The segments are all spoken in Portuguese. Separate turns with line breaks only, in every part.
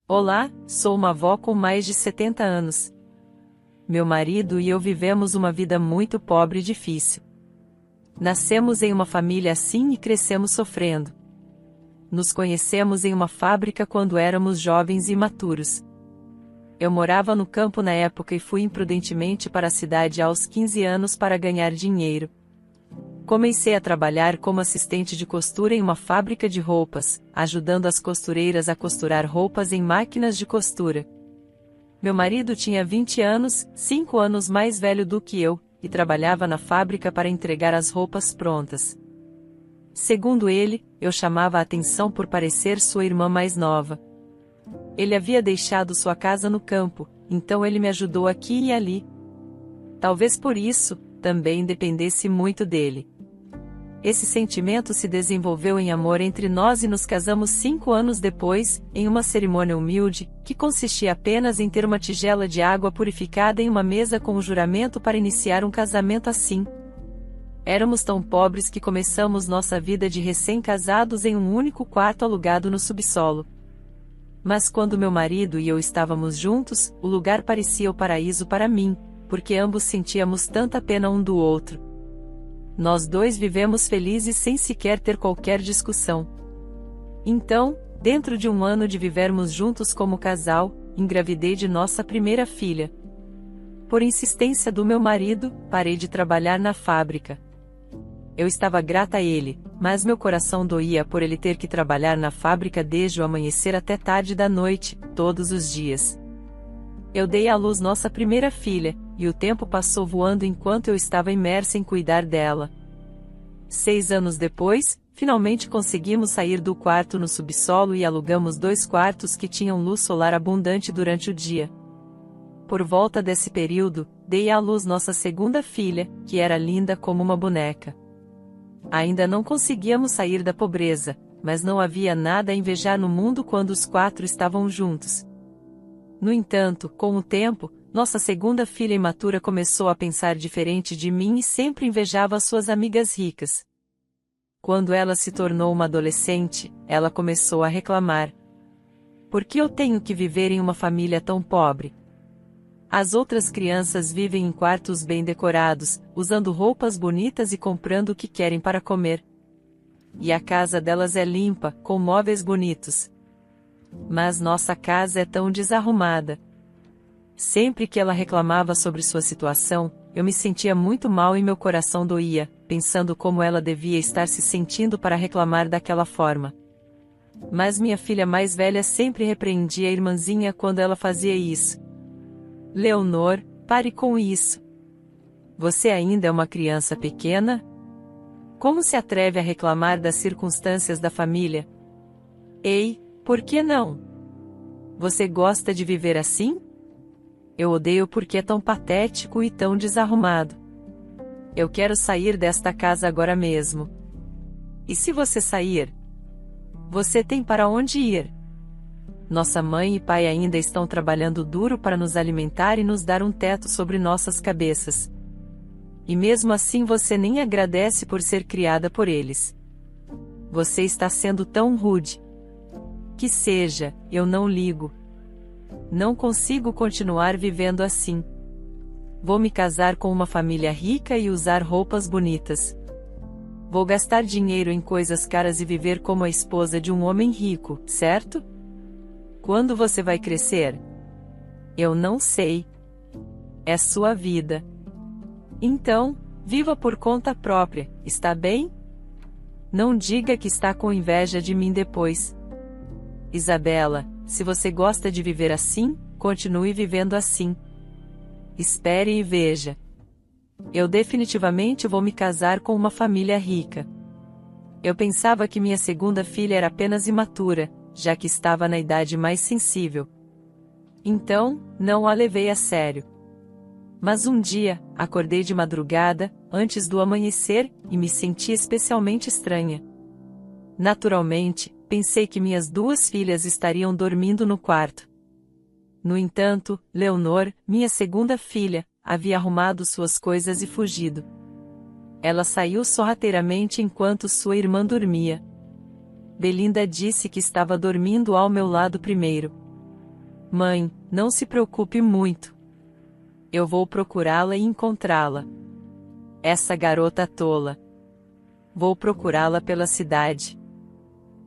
Olá, sou uma avó com mais de 70 anos. Meu marido e eu vivemos uma vida muito pobre e difícil. Nascemos em uma família assim e crescemos sofrendo. Nos conhecemos em uma fábrica quando éramos jovens e imaturos. Eu morava no campo na época e fui imprudentemente para a cidade aos 15 anos para ganhar dinheiro. Comecei a trabalhar como assistente de costura em uma fábrica de roupas, ajudando as costureiras a costurar roupas em máquinas de costura. Meu marido tinha 20 anos, 5 anos mais velho do que eu, e trabalhava na fábrica para entregar as roupas prontas. Segundo ele, eu chamava a atenção por parecer sua irmã mais nova. Ele havia deixado sua casa no campo, então ele me ajudou aqui e ali. Talvez por isso, também dependesse muito dele. Esse sentimento se desenvolveu em amor entre nós e nos casamos 5 anos depois, em uma cerimônia humilde, que consistia apenas em ter uma tigela de água purificada em uma mesa com o juramento para iniciar um casamento assim. Éramos tão pobres que começamos nossa vida de recém-casados em um único quarto alugado no subsolo. Mas quando meu marido e eu estávamos juntos, o lugar parecia o paraíso para mim, porque ambos sentíamos tanta pena um do outro. Nós dois vivemos felizes sem sequer ter qualquer discussão. Então, dentro de um ano de vivermos juntos como casal, engravidei de nossa primeira filha. Por insistência do meu marido, parei de trabalhar na fábrica. Eu estava grata a ele, mas meu coração doía por ele ter que trabalhar na fábrica desde o amanhecer até tarde da noite, todos os dias. Eu dei à luz nossa primeira filha, e o tempo passou voando enquanto eu estava imersa em cuidar dela. 6 anos depois, finalmente conseguimos sair do quarto no subsolo e alugamos 2 quartos que tinham luz solar abundante durante o dia. Por volta desse período, dei à luz nossa segunda filha, que era linda como uma boneca. Ainda não conseguíamos sair da pobreza, mas não havia nada a invejar no mundo quando os 4 estavam juntos. No entanto, com o tempo, nossa segunda filha imatura começou a pensar diferente de mim e sempre invejava suas amigas ricas. Quando ela se tornou uma adolescente, ela começou a reclamar. Por que eu tenho que viver em uma família tão pobre? As outras crianças vivem em quartos bem decorados, usando roupas bonitas e comprando o que querem para comer. E a casa delas é limpa, com móveis bonitos. Mas nossa casa é tão desarrumada. Sempre que ela reclamava sobre sua situação, eu me sentia muito mal e meu coração doía, pensando como ela devia estar se sentindo para reclamar daquela forma. Mas minha filha mais velha sempre repreendia a irmãzinha quando ela fazia isso. Leonor, pare com isso. Você ainda é uma criança pequena? Como se atreve a reclamar das circunstâncias da família? Ei, por que não? Você gosta de viver assim? Eu odeio porque é tão patético e tão desarrumado. Eu quero sair desta casa agora mesmo. E se você sair? Você tem para onde ir? Nossa mãe e pai ainda estão trabalhando duro para nos alimentar e nos dar um teto sobre nossas cabeças. E mesmo assim você nem agradece por ser criada por eles. Você está sendo tão rude. Que seja, eu não ligo. Não consigo continuar vivendo assim. Vou me casar com uma família rica e usar roupas bonitas. Vou gastar dinheiro em coisas caras e viver como a esposa de um homem rico, certo? Quando você vai crescer? Eu não sei. É sua vida. Então, viva por conta própria, está bem? Não diga que está com inveja de mim depois. Isabela, se você gosta de viver assim, continue vivendo assim. Espere e veja. Eu definitivamente vou me casar com uma família rica. Eu pensava que minha segunda filha era apenas imatura, já que estava na idade mais sensível. Então, não a levei a sério. Mas um dia, acordei de madrugada, antes do amanhecer, e me senti especialmente estranha. Naturalmente, pensei que minhas 2 filhas estariam dormindo no quarto. No entanto, Leonor, minha segunda filha, havia arrumado suas coisas e fugido. Ela saiu sorrateiramente enquanto sua irmã dormia. Belinda disse que estava dormindo ao meu lado primeiro. Mãe, não se preocupe muito. Eu vou procurá-la e encontrá-la. Essa garota tola. Vou procurá-la pela cidade.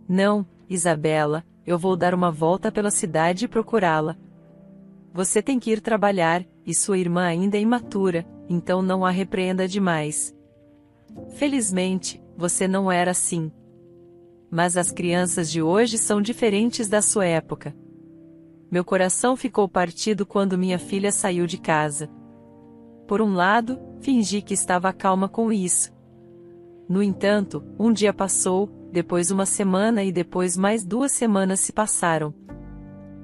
Não, Isabela, eu vou dar uma volta pela cidade e procurá-la. Você tem que ir trabalhar, e sua irmã ainda é imatura, então não a repreenda demais. Felizmente, você não era assim. Mas as crianças de hoje são diferentes da sua época. Meu coração ficou partido quando minha filha saiu de casa. Por um lado, fingi que estava calma com isso. No entanto, um dia passou, depois uma semana e depois mais 2 semanas se passaram.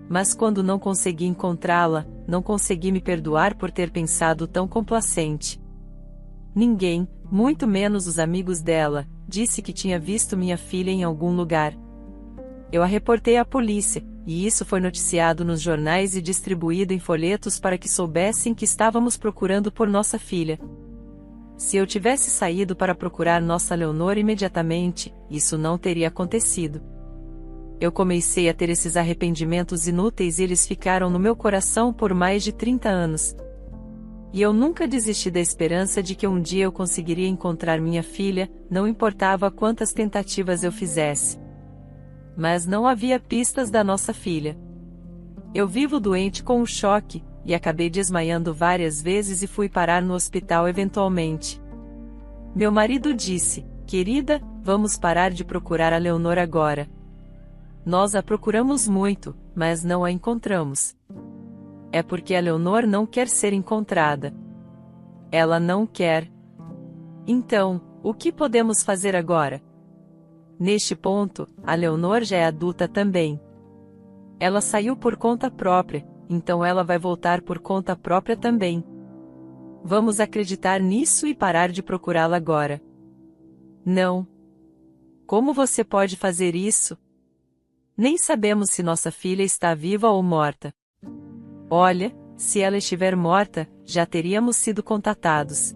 Mas quando não consegui encontrá-la, não consegui me perdoar por ter pensado tão complacente. Ninguém, muito menos os amigos dela, disse que tinha visto minha filha em algum lugar. Eu a reportei à polícia, e isso foi noticiado nos jornais e distribuído em folhetos para que soubessem que estávamos procurando por nossa filha. Se eu tivesse saído para procurar nossa Leonor imediatamente, isso não teria acontecido. Eu comecei a ter esses arrependimentos inúteis e eles ficaram no meu coração por mais de 30 anos. E eu nunca desisti da esperança de que um dia eu conseguiria encontrar minha filha, não importava quantas tentativas eu fizesse. Mas não havia pistas da nossa filha. Eu vivo doente com o choque, e acabei desmaiando várias vezes e fui parar no hospital eventualmente. Meu marido disse, querida, vamos parar de procurar a Leonor agora. Nós a procuramos muito, mas não a encontramos. É porque a Leonor não quer ser encontrada. Ela não quer. Então, o que podemos fazer agora? Neste ponto, a Leonor já é adulta também. Ela saiu por conta própria, então ela vai voltar por conta própria também. Vamos acreditar nisso e parar de procurá-la agora. Não. Como você pode fazer isso? Nem sabemos se nossa filha está viva ou morta. Olha, se ela estiver morta, já teríamos sido contatados.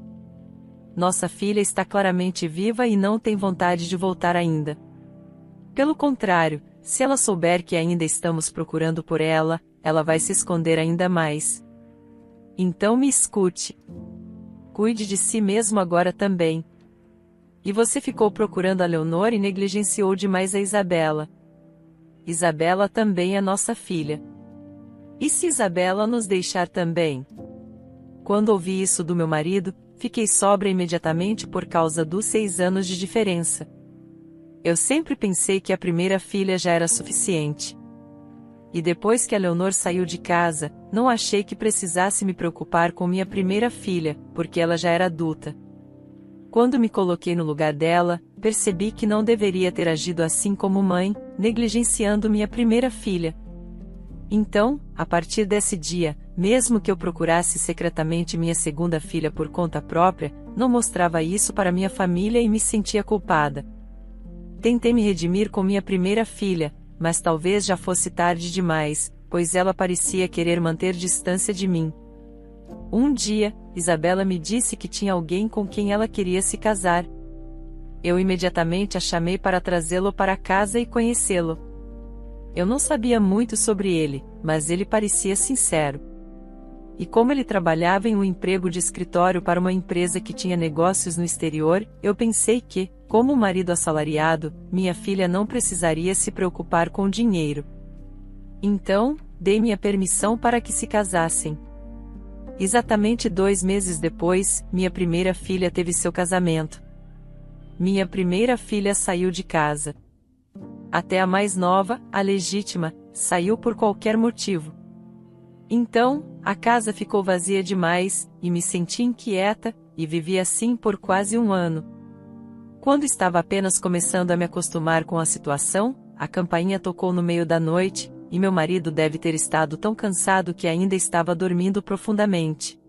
Nossa filha está claramente viva e não tem vontade de voltar ainda. Pelo contrário, se ela souber que ainda estamos procurando por ela, ela vai se esconder ainda mais. Então me escute. Cuide de si mesmo agora também. E você ficou procurando a Leonor e negligenciou demais a Isabela. Isabela também é nossa filha. E se Isabela nos deixar também? Quando ouvi isso do meu marido, fiquei sóbria imediatamente por causa dos 6 anos de diferença. Eu sempre pensei que a primeira filha já era suficiente. E depois que a Leonor saiu de casa, não achei que precisasse me preocupar com minha primeira filha, porque ela já era adulta. Quando me coloquei no lugar dela, percebi que não deveria ter agido assim como mãe, negligenciando minha primeira filha. Então, a partir desse dia, mesmo que eu procurasse secretamente minha segunda filha por conta própria, não mostrava isso para minha família e me sentia culpada. Tentei me redimir com minha primeira filha, mas talvez já fosse tarde demais, pois ela parecia querer manter distância de mim. Um dia, Isabela me disse que tinha alguém com quem ela queria se casar. Eu imediatamente a chamei para trazê-lo para casa e conhecê-lo. Eu não sabia muito sobre ele, mas ele parecia sincero. E como ele trabalhava em um emprego de escritório para uma empresa que tinha negócios no exterior, eu pensei que, como marido assalariado, minha filha não precisaria se preocupar com dinheiro. Então, dei minha permissão para que se casassem. Exatamente 2 meses depois, minha primeira filha teve seu casamento. Minha primeira filha saiu de casa. Até a mais nova, a legítima, saiu por qualquer motivo. Então, a casa ficou vazia demais, e me senti inquieta, e vivi assim por quase 1 ano. Quando estava apenas começando a me acostumar com a situação, a campainha tocou no meio da noite, e meu marido deve ter estado tão cansado que ainda estava dormindo profundamente.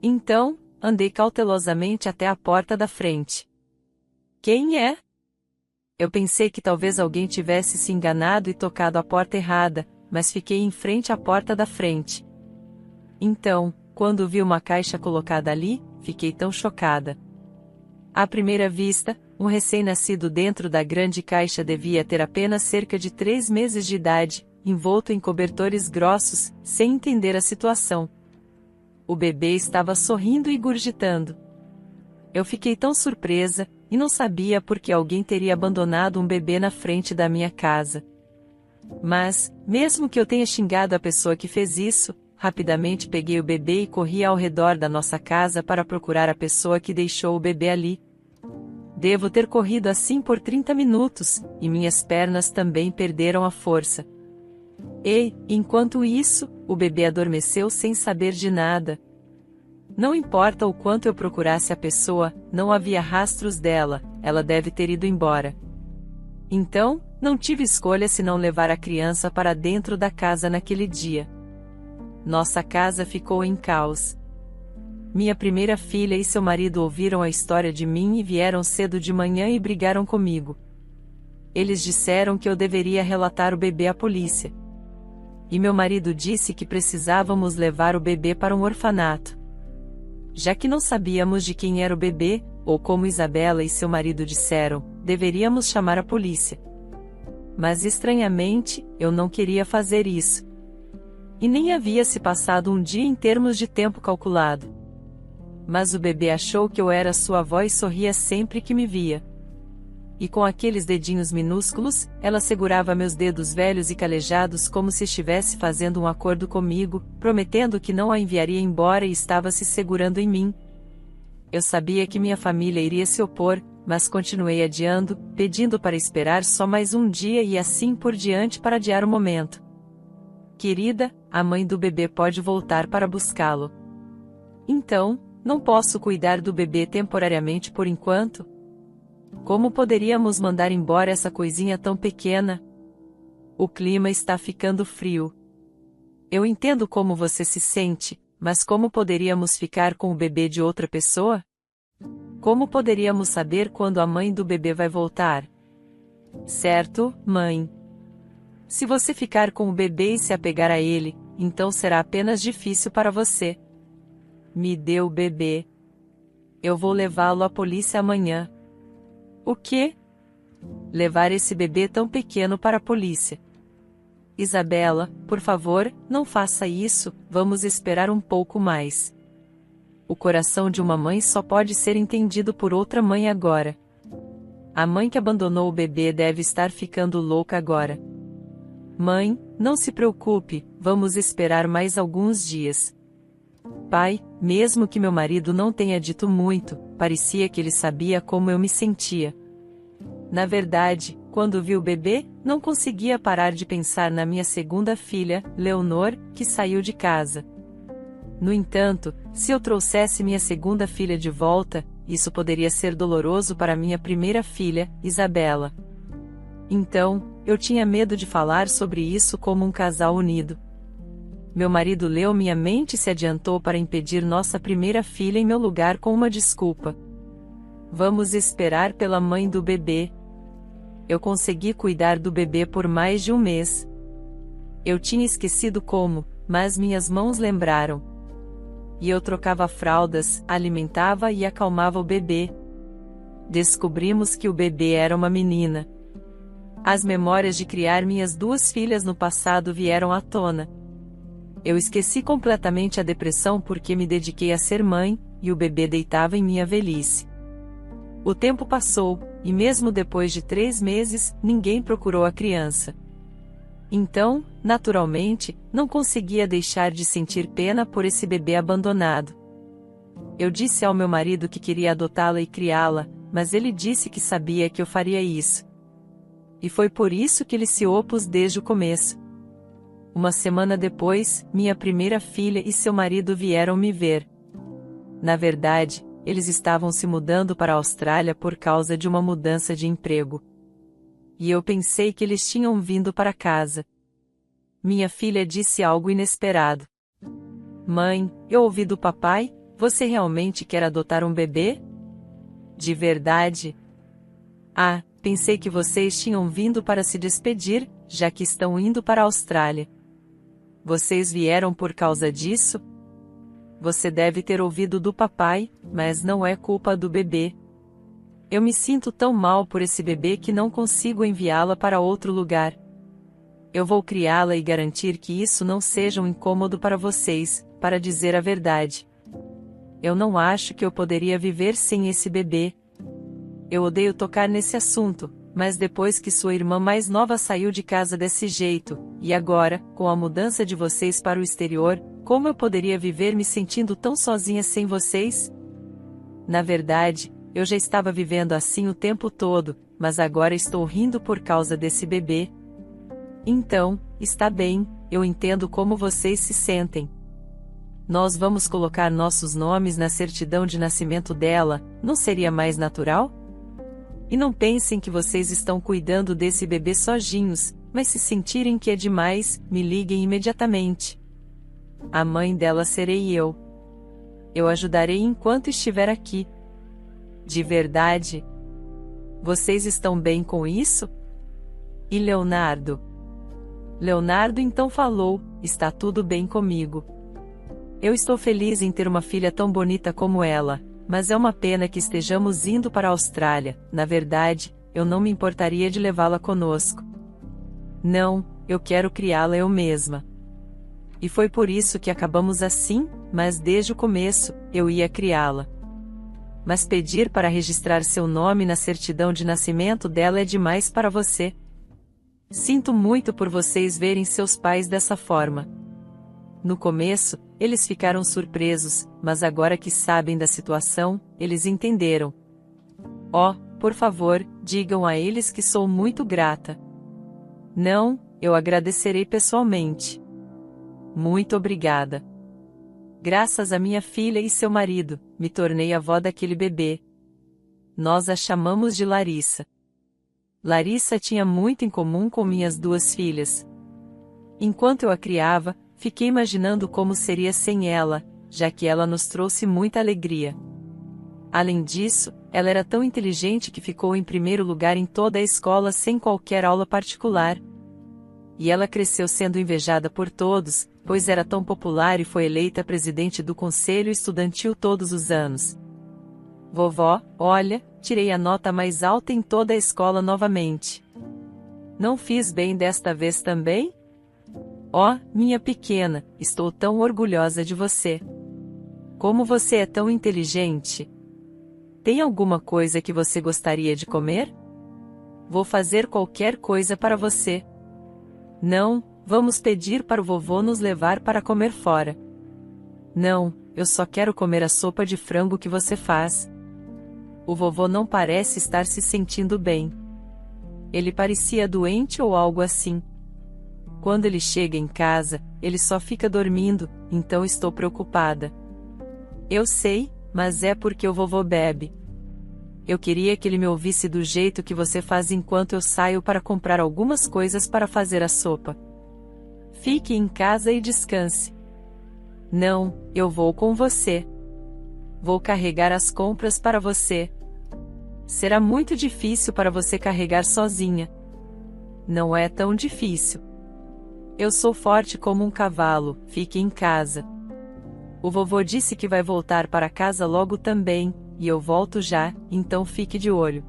Então, andei cautelosamente até a porta da frente. Quem é? Eu pensei que talvez alguém tivesse se enganado e tocado a porta errada, mas fiquei em frente à porta da frente. Então, Quando vi uma caixa colocada ali, fiquei tão chocada. À primeira vista, um recém-nascido dentro da grande caixa devia ter apenas cerca de 3 meses de idade, envolto em cobertores grossos, sem entender a situação. O bebê estava sorrindo e gurgitando. Eu fiquei tão surpresa, e não sabia por que alguém teria abandonado um bebê na frente da minha casa. Mas, mesmo que eu tenha xingado a pessoa que fez isso, rapidamente peguei o bebê e corri ao redor da nossa casa para procurar a pessoa que deixou o bebê ali. Devo ter corrido assim por 30 minutos, e minhas pernas também perderam a força. E, enquanto isso, o bebê adormeceu sem saber de nada. Não importa o quanto eu procurasse a pessoa, não havia rastros dela, ela deve ter ido embora. Então, não tive escolha senão levar a criança para dentro da casa naquele dia. Nossa casa ficou em caos. Minha primeira filha e seu marido ouviram a história de mim e vieram cedo de manhã e brigaram comigo. Eles disseram que eu deveria relatar o bebê à polícia. E meu marido disse que precisávamos levar o bebê para um orfanato. Já que não sabíamos de quem era o bebê, ou como Isabela e seu marido disseram, deveríamos chamar a polícia. Mas estranhamente, eu não queria fazer isso. E nem havia se passado um dia em termos de tempo calculado. Mas o bebê achou que eu era sua avó e sorria sempre que me via. E com aqueles dedinhos minúsculos, ela segurava meus dedos velhos e calejados como se estivesse fazendo um acordo comigo, prometendo que não a enviaria embora e estava se segurando em mim. Eu sabia que minha família iria se opor, mas continuei adiando, pedindo para esperar só mais um dia e assim por diante para adiar o momento. Querida, a mãe do bebê pode voltar para buscá-lo. Então, não posso cuidar do bebê temporariamente por enquanto? Como poderíamos mandar embora essa coisinha tão pequena? O clima está ficando frio. Eu entendo como você se sente, mas como poderíamos ficar com o bebê de outra pessoa? Como poderíamos saber quando a mãe do bebê vai voltar? Certo, mãe. Se você ficar com o bebê e se apegar a ele, então será apenas difícil para você. Me dê o bebê. Eu vou levá-lo à polícia amanhã. O quê? Levar esse bebê tão pequeno para a polícia. Isabela, por favor, não faça isso, vamos esperar um pouco mais. O coração de uma mãe só pode ser entendido por outra mãe agora. A mãe que abandonou o bebê deve estar ficando louca agora. Mãe, não se preocupe, vamos esperar mais alguns dias. Pai, mesmo que meu marido não tenha dito muito, parecia que ele sabia como eu me sentia. Na verdade, quando vi o bebê, não conseguia parar de pensar na minha segunda filha, Leonor, que saiu de casa. No entanto, se eu trouxesse minha segunda filha de volta, isso poderia ser doloroso para minha primeira filha, Isabela. Então, eu tinha medo de falar sobre isso como um casal unido. Meu marido leu minha mente e se adiantou para impedir nossa primeira filha em meu lugar com uma desculpa. Vamos esperar pela mãe do bebê. Eu consegui cuidar do bebê por mais de um mês. Eu tinha esquecido como, mas minhas mãos lembraram. E eu trocava fraldas, alimentava e acalmava o bebê. Descobrimos que o bebê era uma menina. As memórias de criar minhas duas filhas no passado vieram à tona. Eu esqueci completamente a depressão porque me dediquei a ser mãe, e o bebê deitava em minha velhice. O tempo passou, e mesmo depois de 3 meses, ninguém procurou a criança. Então, naturalmente, não conseguia deixar de sentir pena por esse bebê abandonado. Eu disse ao meu marido que queria adotá-la e criá-la, mas ele disse que sabia que eu faria isso. E foi por isso que ele se opôs desde o começo. Uma semana depois, minha primeira filha e seu marido vieram me ver. Na verdade, eles estavam se mudando para a Austrália por causa de uma mudança de emprego. E eu pensei que eles tinham vindo para casa. Minha filha disse algo inesperado. Mãe, eu ouvi do papai, você realmente quer adotar um bebê? De verdade? Ah, pensei que vocês tinham vindo para se despedir, já que estão indo para a Austrália. Vocês vieram por causa disso? você deve ter ouvido do papai, mas não é culpa do bebê. Eu me sinto tão mal por esse bebê que não consigo enviá-la para outro lugar. Eu vou criá-la e garantir que isso não seja um incômodo para vocês, para dizer a verdade. Eu não acho que eu poderia viver sem esse bebê. Eu odeio tocar nesse assunto, mas depois que sua irmã mais nova saiu de casa desse jeito, e agora, com a mudança de vocês para o exterior, como eu poderia viver me sentindo tão sozinha sem vocês? Na verdade, eu já estava vivendo assim o tempo todo, mas agora estou rindo por causa desse bebê. Então, está bem, eu entendo como vocês se sentem. Nós vamos colocar nossos nomes na certidão de nascimento dela, não seria mais natural? E não pensem que vocês estão cuidando desse bebê sozinhos, mas se sentirem que é demais, me liguem imediatamente. A mãe dela serei eu. Eu ajudarei enquanto estiver aqui. De verdade? Vocês estão bem com isso? E Leonardo? Leonardo então falou, está tudo bem comigo. Eu estou feliz em ter uma filha tão bonita como ela, mas é uma pena que estejamos indo para a Austrália. Na verdade, eu não me importaria de levá-la conosco. Não, eu quero criá-la eu mesma. E foi por isso que acabamos assim, mas desde o começo, eu ia criá-la. Mas pedir para registrar seu nome na certidão de nascimento dela é demais para você. Sinto muito por vocês verem seus pais dessa forma. No começo, eles ficaram surpresos, mas agora que sabem da situação, eles entenderam. Oh, por favor, digam a eles que sou muito grata. Não, eu agradecerei pessoalmente. Muito obrigada. Graças a minha filha e seu marido, me tornei avó daquele bebê. Nós a chamamos de Larissa. Larissa tinha muito em comum com minhas duas filhas. Enquanto eu a criava, fiquei imaginando como seria sem ela, já que ela nos trouxe muita alegria. Além disso, ela era tão inteligente que ficou em primeiro lugar em toda a escola sem qualquer aula particular. E ela cresceu sendo invejada por todos, pois era tão popular e foi eleita presidente do conselho estudantil todos os anos. Vovó, olha, tirei a nota mais alta em toda a escola novamente. Não fiz bem desta vez também? Oh, minha pequena, estou tão orgulhosa de você. Como você é tão inteligente. Tem alguma coisa que você gostaria de comer? Vou fazer qualquer coisa para você. Não, vamos pedir para o vovô nos levar para comer fora. Não, eu só quero comer a sopa de frango que você faz. O vovô não parece estar se sentindo bem. Ele parecia doente ou algo assim. Quando ele chega em casa, ele só fica dormindo, então estou preocupada. Eu sei, mas é porque o vovô bebe. Eu queria que ele me ouvisse do jeito que você faz enquanto eu saio para comprar algumas coisas para fazer a sopa. Fique em casa e descanse. Não, eu vou com você. Vou carregar as compras para você. Será muito difícil para você carregar sozinha. Não é tão difícil. Eu sou forte como um cavalo, fique em casa. O vovô disse que vai voltar para casa logo também, e eu volto já, então fique de olho.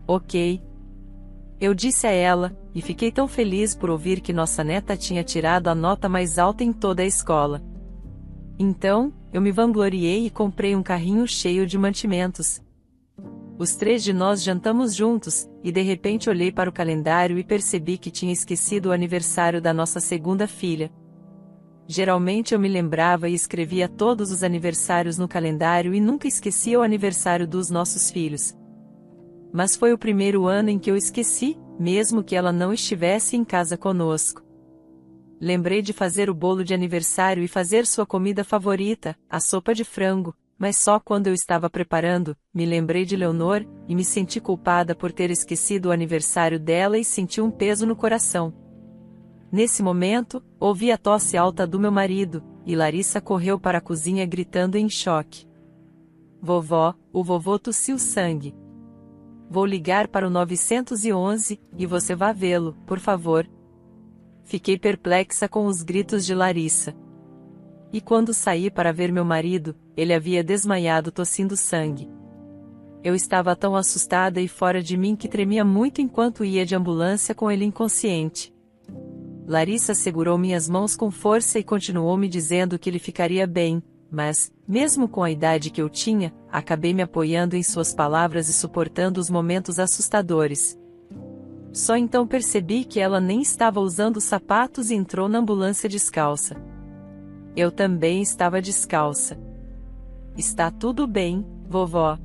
Ok. Eu disse a ela, e fiquei tão feliz por ouvir que nossa neta tinha tirado a nota mais alta em toda a escola. Então, eu me vangloriei e comprei um carrinho cheio de mantimentos. Os três de nós jantamos juntos, e de repente olhei para o calendário e percebi que tinha esquecido o aniversário da nossa segunda filha. Geralmente eu me lembrava e escrevia todos os aniversários no calendário e nunca esquecia o aniversário dos nossos filhos. Mas foi o primeiro ano em que eu esqueci, mesmo que ela não estivesse em casa conosco. Lembrei de fazer o bolo de aniversário e fazer sua comida favorita, a sopa de frango, mas só quando eu estava preparando, me lembrei de Leonor, e me senti culpada por ter esquecido o aniversário dela e senti um peso no coração. Nesse momento, ouvi a tosse alta do meu marido, e Larissa correu para a cozinha gritando em choque. Vovó, o vovô tossiu sangue. Vou ligar para o 911, e você vá vê-lo, por favor. Fiquei perplexa com os gritos de Larissa. E quando saí para ver meu marido, ele havia desmaiado tossindo sangue. Eu estava tão assustada e fora de mim que tremia muito enquanto ia de ambulância com ele inconsciente. Larissa segurou minhas mãos com força e continuou me dizendo que ele ficaria bem, mas, mesmo com a idade que eu tinha, acabei me apoiando em suas palavras e suportando os momentos assustadores. Só então percebi que ela nem estava usando sapatos e entrou na ambulância descalça. Eu também estava descalça. Está tudo bem, vovó.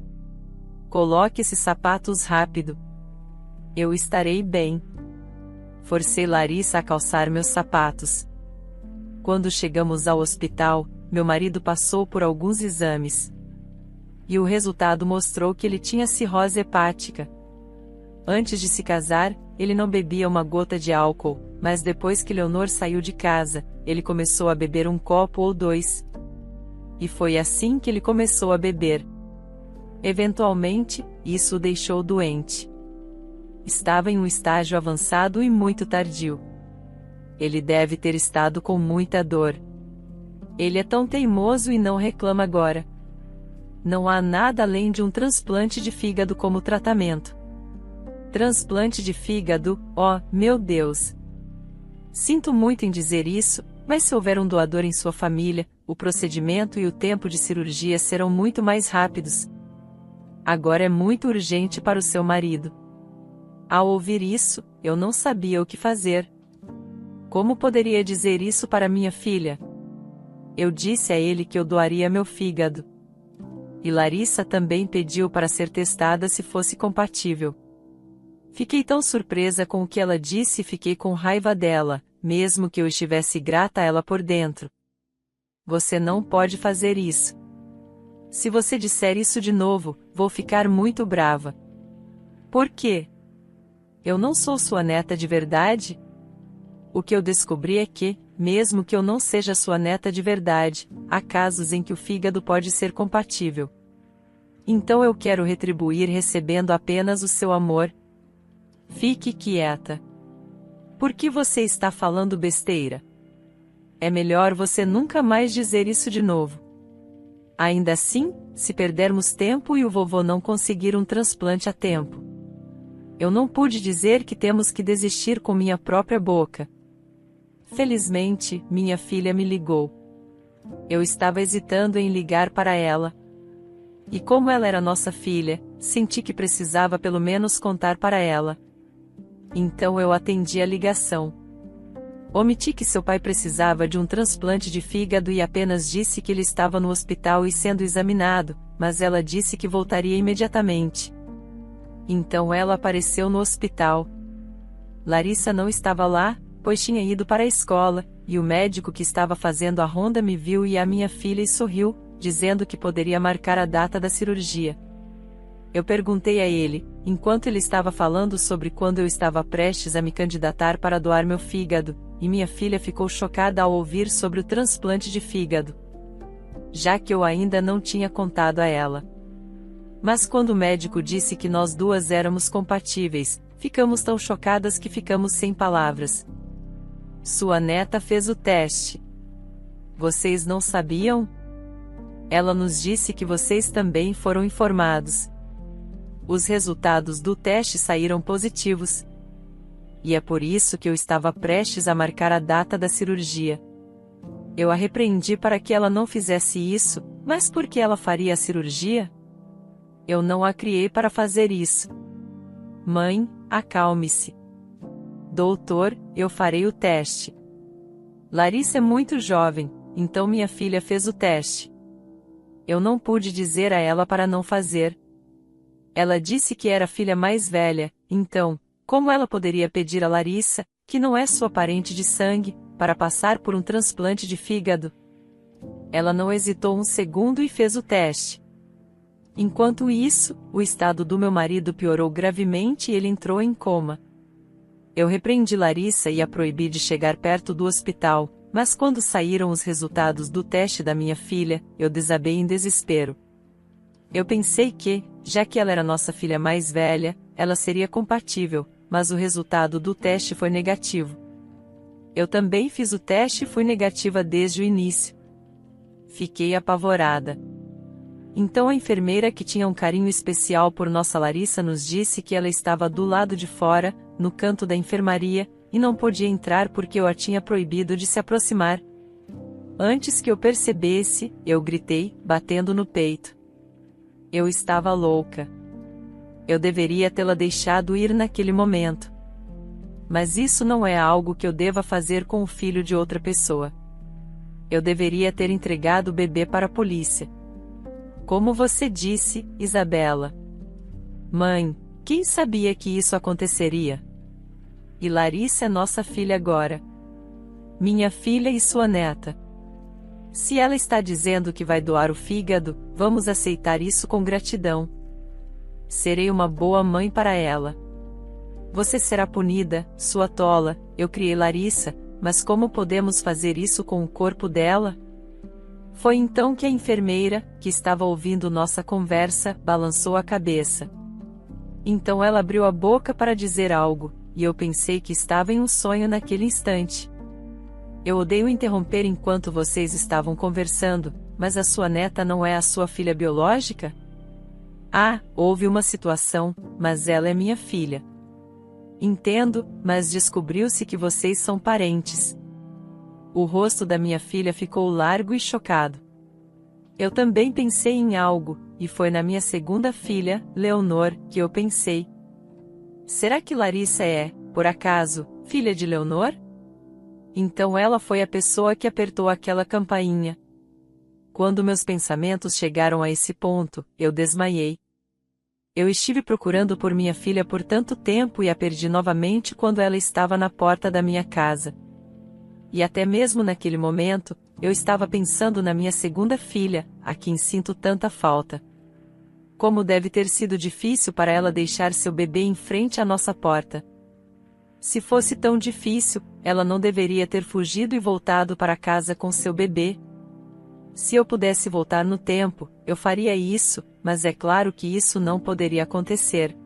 Coloque esses sapatos rápido. Eu estarei bem. Forcei Larissa a calçar meus sapatos. Quando chegamos ao hospital, meu marido passou por alguns exames. E o resultado mostrou que ele tinha cirrose hepática. Antes de se casar, ele não bebia uma gota de álcool, mas depois que Leonor saiu de casa, ele começou a beber um copo ou dois. E foi assim que ele começou a beber. Eventualmente, isso o deixou doente. Estava em um estágio avançado e muito tardio. Ele deve ter estado com muita dor. Ele é tão teimoso e não reclama agora. Não há nada além de um transplante de fígado como tratamento. Transplante de fígado, oh, meu Deus! Sinto muito em dizer isso, mas se houver um doador em sua família, o procedimento e o tempo de cirurgia serão muito mais rápidos. Agora é muito urgente para o seu marido. Ao ouvir isso, eu não sabia o que fazer. Como poderia dizer isso para minha filha? Eu disse a ele que eu doaria meu fígado. E Larissa também pediu para ser testada se fosse compatível. Fiquei tão surpresa com o que ela disse e fiquei com raiva dela, mesmo que eu estivesse grata a ela por dentro. Você não pode fazer isso. Se você disser isso de novo, vou ficar muito brava. Por quê? Eu não sou sua neta de verdade? O que eu descobri é que, mesmo que eu não seja sua neta de verdade, há casos em que o fígado pode ser compatível. Então eu quero retribuir recebendo apenas o seu amor. Fique quieta. Por que você está falando besteira? É melhor você nunca mais dizer isso de novo. Ainda assim, se perdermos tempo e o vovô não conseguir um transplante a tempo. Eu não pude dizer que temos que desistir com minha própria boca. Felizmente, minha filha me ligou. Eu estava hesitando em ligar para ela. E como ela era nossa filha, senti que precisava pelo menos contar para ela. Então eu atendi a ligação. Omiti que seu pai precisava de um transplante de fígado e apenas disse que ele estava no hospital e sendo examinado, mas ela disse que voltaria imediatamente. Então ela apareceu no hospital. Larissa não estava lá, pois tinha ido para a escola, e o médico que estava fazendo a ronda me viu e a minha filha e sorriu, dizendo que poderia marcar a data da cirurgia. Eu perguntei a ele, enquanto ele estava falando sobre quando eu estava prestes a me candidatar para doar meu fígado, e minha filha ficou chocada ao ouvir sobre o transplante de fígado. Já que eu ainda não tinha contado a ela. Mas quando o médico disse que nós duas éramos compatíveis, ficamos tão chocadas que ficamos sem palavras. Sua neta fez o teste. Vocês não sabiam? Ela nos disse que vocês também foram informados. Os resultados do teste saíram positivos. E é por isso que eu estava prestes a marcar a data da cirurgia. Eu a repreendi para que ela não fizesse isso, mas por que ela faria a cirurgia? Eu não a criei para fazer isso. Mãe, acalme-se. Doutor, eu farei o teste. Larissa é muito jovem, então minha filha fez o teste. Eu não pude dizer a ela para não fazer. Ela disse que era a filha mais velha, então, como ela poderia pedir a Larissa, que não é sua parente de sangue, para passar por um transplante de fígado? Ela não hesitou um segundo e fez o teste. Enquanto isso, o estado do meu marido piorou gravemente e ele entrou em coma. Eu repreendi Larissa e a proibi de chegar perto do hospital, mas quando saíram os resultados do teste da minha filha, eu desabei em desespero. Eu pensei que, já que ela era nossa filha mais velha, ela seria compatível, mas o resultado do teste foi negativo. Eu também fiz o teste e fui negativa desde o início. Fiquei apavorada. Então a enfermeira que tinha um carinho especial por nossa Larissa nos disse que ela estava do lado de fora, no canto da enfermaria, e não podia entrar porque eu a tinha proibido de se aproximar. Antes que eu percebesse, eu gritei, batendo no peito. Eu estava louca. Eu deveria tê-la deixado ir naquele momento. Mas isso não é algo que eu deva fazer com o filho de outra pessoa. Eu deveria ter entregado o bebê para a polícia. Como você disse, Isabela. Mãe, quem sabia que isso aconteceria? E Larissa é nossa filha agora. Minha filha e sua neta. Se ela está dizendo que vai doar o fígado, vamos aceitar isso com gratidão. Serei uma boa mãe para ela. Você será punida, sua tola, eu criei Larissa, mas como podemos fazer isso com o corpo dela? Foi então que a enfermeira, que estava ouvindo nossa conversa, balançou a cabeça. Então ela abriu a boca para dizer algo, e eu pensei que estava em um sonho naquele instante. Eu odeio interromper enquanto vocês estavam conversando, mas a sua neta não é a sua filha biológica? Ah, houve uma situação, mas ela é minha filha. Entendo, mas descobriu-se que vocês são parentes. O rosto da minha filha ficou largo e chocado. Eu também pensei em algo, e foi na minha segunda filha, Leonor, que eu pensei. Será que Larissa é, por acaso, filha de Leonor? Então ela foi a pessoa que apertou aquela campainha. Quando meus pensamentos chegaram a esse ponto, eu desmaiei. Eu estive procurando por minha filha por tanto tempo e a perdi novamente quando ela estava na porta da minha casa. E até mesmo naquele momento, eu estava pensando na minha segunda filha, a quem sinto tanta falta. Como deve ter sido difícil para ela deixar seu bebê em frente à nossa porta. Se fosse tão difícil, ela não deveria ter fugido e voltado para casa com seu bebê. Se eu pudesse voltar no tempo, eu faria isso, mas é claro que isso não poderia acontecer.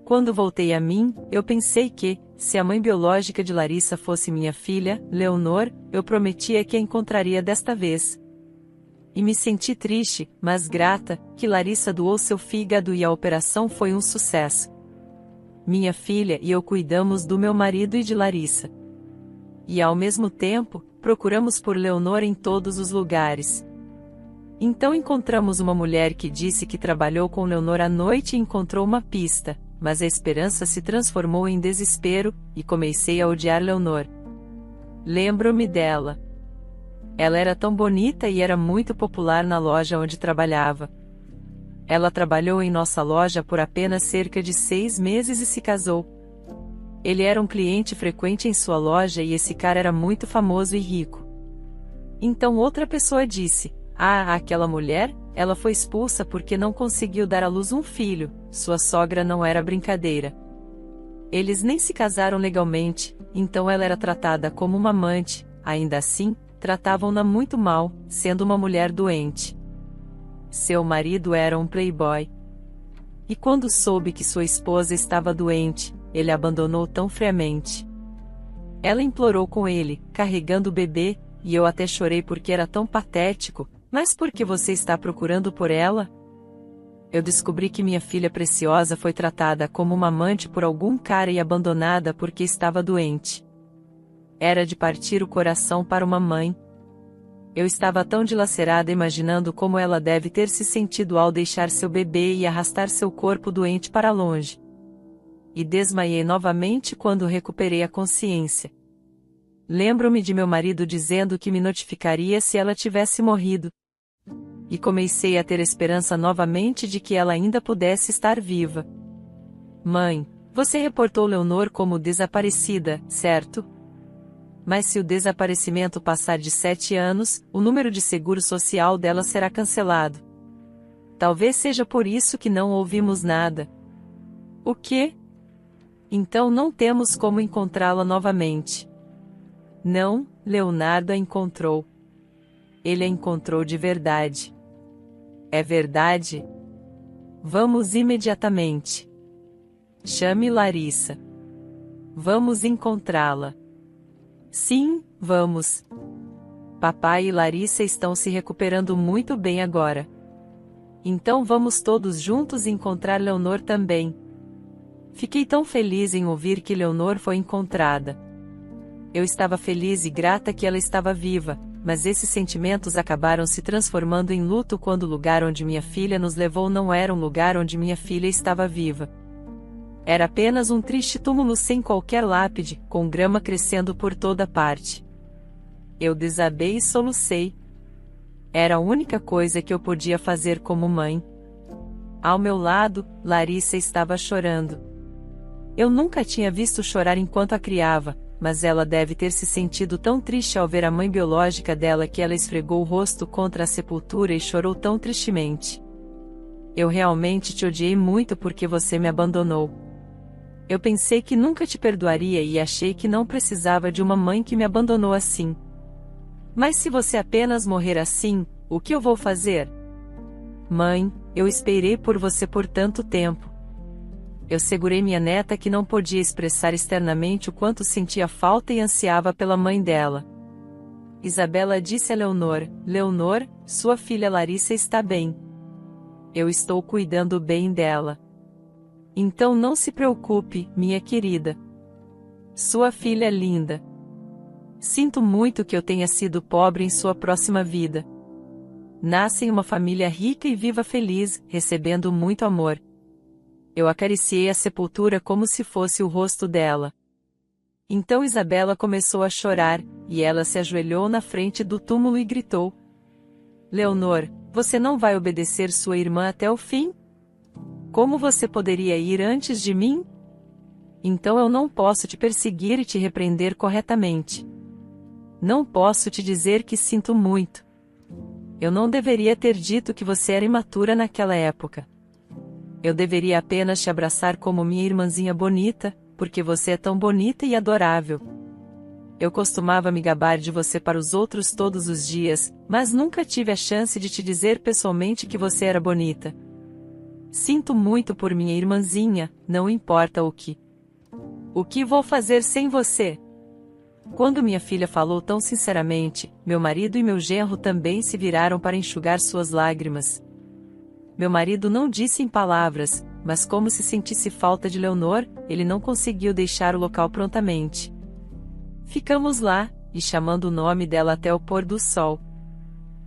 Quando voltei a mim, eu pensei que, se a mãe biológica de Larissa fosse minha filha, Leonor, eu prometia que a encontraria desta vez. E me senti triste, mas grata, que Larissa doou seu fígado e a operação foi um sucesso. Minha filha e eu cuidamos do meu marido e de Larissa. E ao mesmo tempo, procuramos por Leonor em todos os lugares. Então encontramos uma mulher que disse que trabalhou com Leonor à noite e encontrou uma pista, mas a esperança se transformou em desespero, e comecei a odiar Leonor. Lembro-me dela. Ela era tão bonita e era muito popular na loja onde trabalhava. Ela trabalhou em nossa loja por apenas cerca de 6 meses e se casou. Ele era um cliente frequente em sua loja e esse cara era muito famoso e rico. Então outra pessoa disse: "Ah, aquela mulher, ela foi expulsa porque não conseguiu dar à luz um filho, sua sogra não era brincadeira." Eles nem se casaram legalmente, então ela era tratada como uma amante, ainda assim, tratavam-na muito mal, sendo uma mulher doente. Seu marido era um playboy. E quando soube que sua esposa estava doente, ele a abandonou tão friamente. Ela implorou com ele, carregando o bebê, e eu até chorei porque era tão patético. Mas por que você está procurando por ela? Eu descobri que minha filha preciosa foi tratada como uma amante por algum cara e abandonada porque estava doente. Era de partir o coração para uma mãe. Eu estava tão dilacerada imaginando como ela deve ter se sentido ao deixar seu bebê e arrastar seu corpo doente para longe. E desmaiei novamente quando recuperei a consciência. Lembro-me de meu marido dizendo que me notificaria se ela tivesse morrido. E comecei a ter esperança novamente de que ela ainda pudesse estar viva. Mãe, você reportou Leonor como desaparecida, certo? Mas se o desaparecimento passar de 7 anos, o número de seguro social dela será cancelado. Talvez seja por isso que não ouvimos nada. O quê? Então não temos como encontrá-la novamente. Não, Leonardo a encontrou. Ele a encontrou de verdade. É verdade? Vamos imediatamente. Chame Larissa. Vamos encontrá-la. Sim, vamos. Papai e Larissa estão se recuperando muito bem agora. Então vamos todos juntos encontrar Leonor também. Fiquei tão feliz em ouvir que Leonor foi encontrada. Eu estava feliz e grata que ela estava viva, mas esses sentimentos acabaram se transformando em luto quando o lugar onde minha filha nos levou não era um lugar onde minha filha estava viva. Era apenas um triste túmulo sem qualquer lápide, com grama crescendo por toda parte. Eu desabei e solucei. Era a única coisa que eu podia fazer como mãe. Ao meu lado, Larissa estava chorando. Eu nunca tinha visto chorar enquanto a criava, mas ela deve ter se sentido tão triste ao ver a mãe biológica dela que ela esfregou o rosto contra a sepultura e chorou tão tristemente. Eu realmente te odiei muito porque você me abandonou. Eu pensei que nunca te perdoaria e achei que não precisava de uma mãe que me abandonou assim. Mas se você apenas morrer assim, o que eu vou fazer? Mãe, eu esperei por você por tanto tempo. Eu segurei minha neta que não podia expressar externamente o quanto sentia falta e ansiava pela mãe dela. Isabela disse a Leonor: Leonor, sua filha Larissa está bem. Eu estou cuidando bem dela. Então não se preocupe, minha querida. Sua filha linda. Sinto muito que eu tenha sido pobre em sua próxima vida. Nasça em uma família rica e viva feliz, recebendo muito amor. Eu acariciei a sepultura como se fosse o rosto dela. Então Isabela começou a chorar, e ela se ajoelhou na frente do túmulo e gritou: Leonor, você não vai obedecer sua irmã até o fim? Como você poderia ir antes de mim? Então eu não posso te perseguir e te repreender corretamente. Não posso te dizer que sinto muito. Eu não deveria ter dito que você era imatura naquela época. Eu deveria apenas te abraçar como minha irmãzinha bonita, porque você é tão bonita e adorável. Eu costumava me gabar de você para os outros todos os dias, mas nunca tive a chance de te dizer pessoalmente que você era bonita. Sinto muito por minha irmãzinha, não importa o que. O que vou fazer sem você? Quando minha filha falou tão sinceramente, meu marido e meu genro também se viraram para enxugar suas lágrimas. Meu marido não disse em palavras, mas como se sentisse falta de Leonor, ele não conseguiu deixar o local prontamente. Ficamos lá, e chamando o nome dela até o pôr do sol.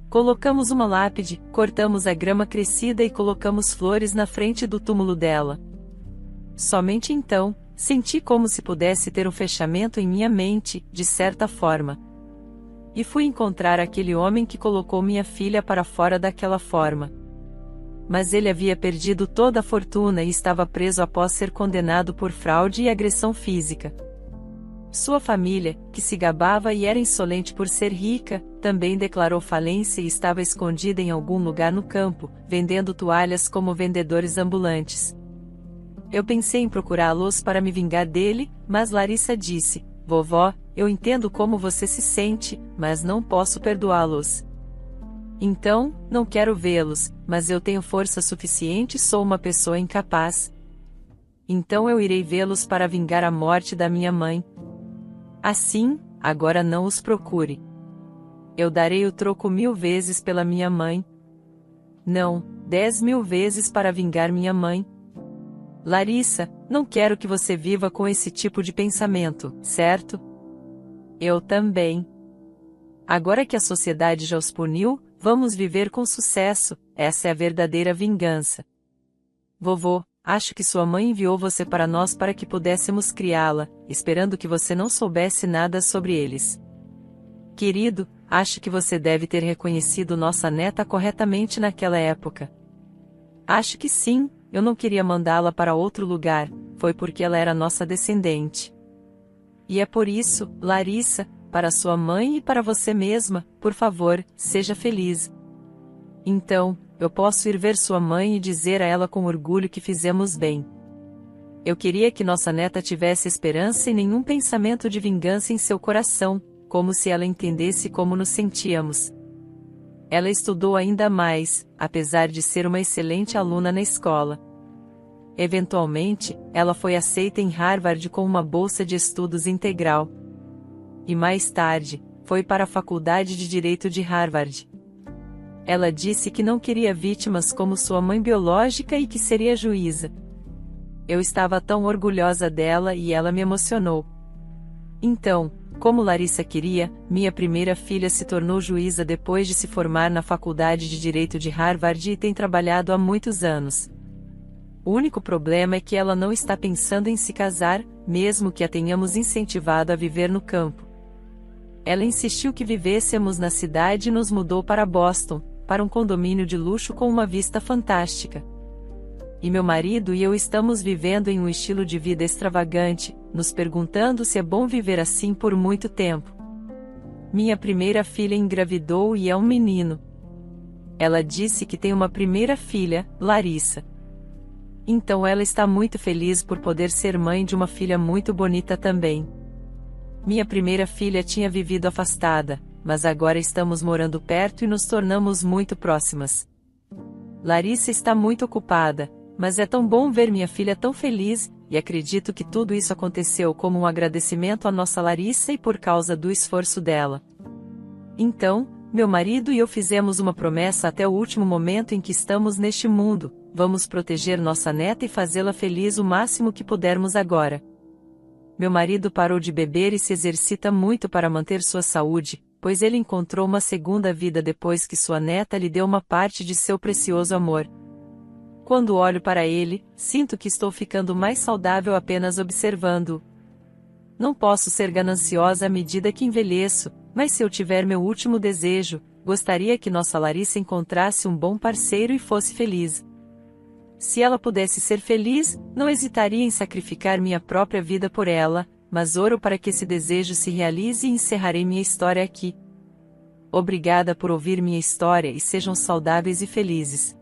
Colocamos uma lápide, cortamos a grama crescida e colocamos flores na frente do túmulo dela. Somente então, senti como se pudesse ter um fechamento em minha mente, de certa forma. E fui encontrar aquele homem que colocou minha filha para fora daquela forma. Mas ele havia perdido toda a fortuna e estava preso após ser condenado por fraude e agressão física. Sua família, que se gabava e era insolente por ser rica, também declarou falência e estava escondida em algum lugar no campo, vendendo toalhas como vendedores ambulantes. Eu pensei em procurá-los para me vingar dele, mas Larissa disse: Vovó, eu entendo como você se sente, mas não posso perdoá-los. Então, não quero vê-los, mas eu tenho força suficiente e sou uma pessoa incapaz. Então eu irei vê-los para vingar a morte da minha mãe. Assim, agora não os procure. Eu darei o troco 1000 vezes pela minha mãe. Não, 10.000 vezes para vingar minha mãe. Larissa, não quero que você viva com esse tipo de pensamento, certo? Eu também. Agora que a sociedade já os puniu, vamos viver com sucesso, essa é a verdadeira vingança. Vovô, acho que sua mãe enviou você para nós para que pudéssemos criá-la, esperando que você não soubesse nada sobre eles. Querido, acho que você deve ter reconhecido nossa neta corretamente naquela época. Acho que sim, eu não queria mandá-la para outro lugar, foi porque ela era nossa descendente. E é por isso, Larissa, para sua mãe e para você mesma, por favor, seja feliz. Então, eu posso ir ver sua mãe e dizer a ela com orgulho que fizemos bem. Eu queria que nossa neta tivesse esperança e nenhum pensamento de vingança em seu coração, como se ela entendesse como nos sentíamos. Ela estudou ainda mais, apesar de ser uma excelente aluna na escola. Eventualmente, ela foi aceita em Harvard com uma bolsa de estudos integral. E mais tarde, foi para a Faculdade de Direito de Harvard. Ela disse que não queria vítimas como sua mãe biológica e que seria juíza. Eu estava tão orgulhosa dela e ela me emocionou. Então, como Larissa queria, minha primeira filha se tornou juíza depois de se formar na Faculdade de Direito de Harvard e tem trabalhado há muitos anos. O único problema é que ela não está pensando em se casar, mesmo que a tenhamos incentivado a viver no campo. Ela insistiu que vivêssemos na cidade e nos mudou para Boston, para um condomínio de luxo com uma vista fantástica. E meu marido e eu estamos vivendo em um estilo de vida extravagante, nos perguntando se é bom viver assim por muito tempo. Minha primeira filha engravidou e é um menino. Ela disse que tem uma primeira filha, Larissa. Então ela está muito feliz por poder ser mãe de uma filha muito bonita também. Minha primeira filha tinha vivido afastada, mas agora estamos morando perto e nos tornamos muito próximas. Larissa está muito ocupada, mas é tão bom ver minha filha tão feliz, e acredito que tudo isso aconteceu como um agradecimento à nossa Larissa e por causa do esforço dela. Então, meu marido e eu fizemos uma promessa até o último momento em que estamos neste mundo: vamos proteger nossa neta e fazê-la feliz o máximo que pudermos agora. Meu marido parou de beber e se exercita muito para manter sua saúde, pois ele encontrou uma segunda vida depois que sua neta lhe deu uma parte de seu precioso amor. Quando olho para ele, sinto que estou ficando mais saudável apenas observando-o. Não posso ser gananciosa à medida que envelheço, mas se eu tiver meu último desejo, gostaria que nossa Larissa encontrasse um bom parceiro e fosse feliz. Se ela pudesse ser feliz, não hesitaria em sacrificar minha própria vida por ela, mas oro para que esse desejo se realize e encerrarei minha história aqui. Obrigada por ouvir minha história e sejam saudáveis e felizes.